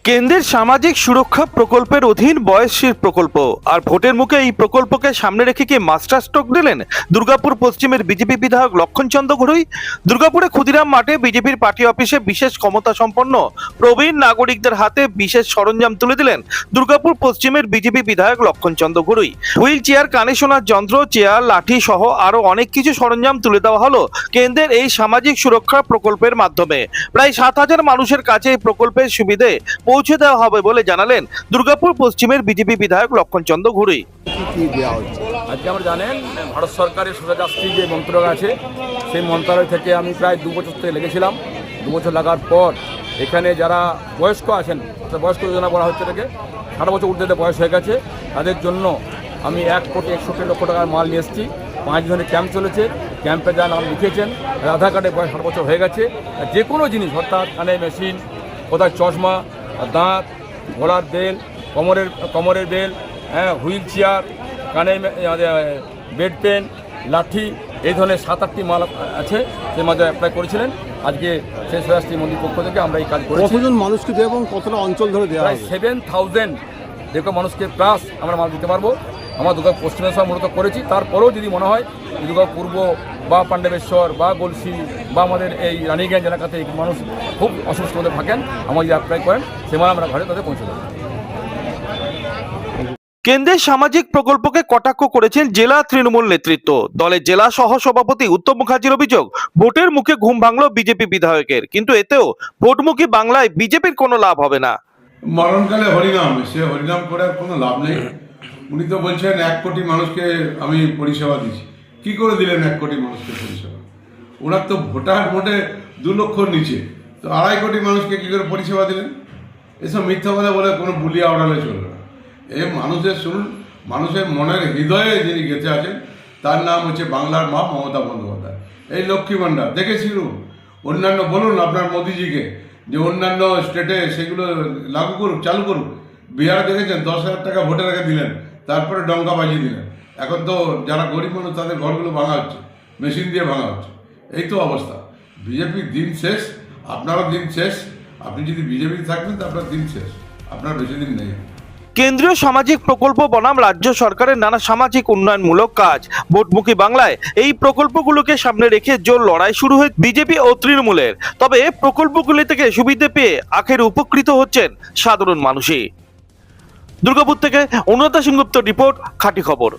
কেন্দ্রের সামাজিক সুরক্ষা প্রকল্পের অধীন বয়সীর প্রকল্প আর ভোটের মুখে এই প্রকল্পকে সামনে রেখে কি মাস্টার স্ট্রোক দিলেন দুর্গাপুর পশ্চিমের বিজেপি বিধায়ক লক্ষণচন্দ্র ঘড়ুই। দুর্গাপুরে ক্ষুদিরাম মাঠে বিজেপির পার্টি অফিসে বিশেষ ক্ষমতা সম্পন্ন প্রবীণ নাগরিকদের হাতে বিশেষ সরঞ্জাম তুলে দিলেন দুর্গাপুর পশ্চিমের বিজেপি বিধায়ক লক্ষণচন্দ্র ঘড়ুই। হুইল চেয়ার, কানে শোনার যন্ত্র, চেয়ার, লাঠি সহ আরো অনেক কিছু সরঞ্জাম তুলে দেওয়া হলো কেন্দ্রের এই সামাজিক সুরক্ষা প্রকল্পের মাধ্যমে। প্রায় 7,000 মানুষের কাছে এই প্রকল্পের সুবিধে পৌঁছে দেওয়া হবে বলে জানালেন দুর্গাপুর পশ্চিমের বিজেপি বিধায়ক লক্ষণচন্দ্র ঘড়ুই। আজকে আমরা জানেন ভারত সরকারের সোজাযাত্রী যে মন্ত্রক আছে সেই মন্ত্রণালয় থেকে আমি প্রায় 2 বছর থেকে লেগেছিলাম। 2 বছর লাগার পর এখানে যারা বয়স্ক আছেন, বয়স্ক যোজনা বলা হচ্ছে থেকে 18 বছর ঊর্ধ্বে বয়স হয়ে গেছে, তাদের জন্য আমি 1,61,00,000 টাকার মাল নিয়ে এসেছি। 5 জনের ক্যাম্প চলেছে। ক্যাম্পে যা নাম লিখেছেন, আধার কার্ডে বয়স 18 বছর হয়ে গেছে, যে কোনো জিনিস অর্থাৎ কানে মেশিন, কোথায় চশমা, দাঁত, ঘোড়ার বেল, কোমরের বেল, হুইল চেয়ার, কানে বেড পেন, লাঠি, এই ধরনের 7-8টি মাল আছে, সে মাঝে অ্যাপ্লাই করেছিলেন। আজকে সেই সোজাযাত্রী মন্দির পক্ষ থেকে আমরা এই কাজ করেছি। কতজন মানুষকে দেওয়া এবং কতটা অঞ্চল ধরে দেওয়া? প্রায় 7,000 মানুষকে প্লাস আমরা মাল দিতে পারবো। আমরা দুর্গাপুর পশ্চিমেশ্বর মূলত করেছি। তারপরেও যদি মনে হয় দুর্গাপুর পূর্ব বা পাণ্ডবেশ্বর বা গলসি বা আমাদের এই রানীগঞ্জ এলাকাতে মানুষ খুব অসুস্থ হতে থাকেন, আমার যদি অ্যাপ্লাই করেন সে মাল আমরা ঘরে তাদের পৌঁছে দেবো। কেন্দ্রের সামাজিক প্রকল্পকে কটাক্ষ করেছেন জেলা তৃণমূল নেতৃত্ব। দলের জেলা সহ সভাপতি উত্তম মুখার্জির অভিযোগ, ভোটের মুখে ঘুম ভাঙলো বিজেপি বিধায়কের, কিন্তু এতেও ভোটমুখী বাংলায় বিজেপির কোনো লাভ হবে না। মরণকালে হরিনাম, সে হরিনাম করে আর কোনো লাভ নেই। উনি তো বলছেন 1 কোটি মানুষকে আমি পরিষেবা দিচ্ছি। কি করে দিলেন 1 কোটি মানুষকে পরিষেবা? ওনার তো ভোটে 2 লক্ষর নিচে, তো 2.5 কোটি মানুষকে কি করে পরিষেবা দিলেন? এসব মিথ্যা কথা বলে কোনো বুলিয়া ওড়ালে চলবে না। এই মানুষের শুনুন, মানুষের মনের হৃদয়ে যিনি গেঁথে আছেন তার নাম হচ্ছে বাংলার মা মমতা বন্দ্যোপাধ্যায়। এই লক্ষ্মী ভাণ্ডার দেখেছিল, অন্যান্য বলুন আপনার মোদিজিকে যে অন্যান্য স্টেটে সেগুলো লাগু করুক, চালু করুক। বিহারে দেখেছেন 10,000 টাকা ভোটের আগে দিলেন, তারপরে ডঙ্কা বাজিয়ে দিলেন। এখন তো যারা গরিব মানুষ তাদের ঘরগুলো ভাঙা হচ্ছে, মেশিন দিয়ে ভাঙা হচ্ছে। এই তো অবস্থা। বিজেপির দিন শেষ, আপনারও দিন শেষ। আপনি যদি বিজেপি থাকবেন তো আপনার দিন শেষ, আপনার বেশি দিন নেই। কেন্দ্রীয় সামাজিক প্রকল্প বনাম রাজ্য সরকারের নানা সামাজিক উন্নয়নমূলক কাজ, ভোটমুখী বাংলায় এই প্রকল্পগুলোকে সামনে রেখে জোর লড়াই শুরু হয়েছে বিজেপি ও তৃণমূলের। তবে প্রকল্পগুলি থেকে সুবিধে পেয়ে আখের উপকৃত হচ্ছেন সাধারণ মানুষই। দুর্গাপুর থেকে অনুরাধা সেনগুপ্ত রিপোর্ট, খাঁটি খবর।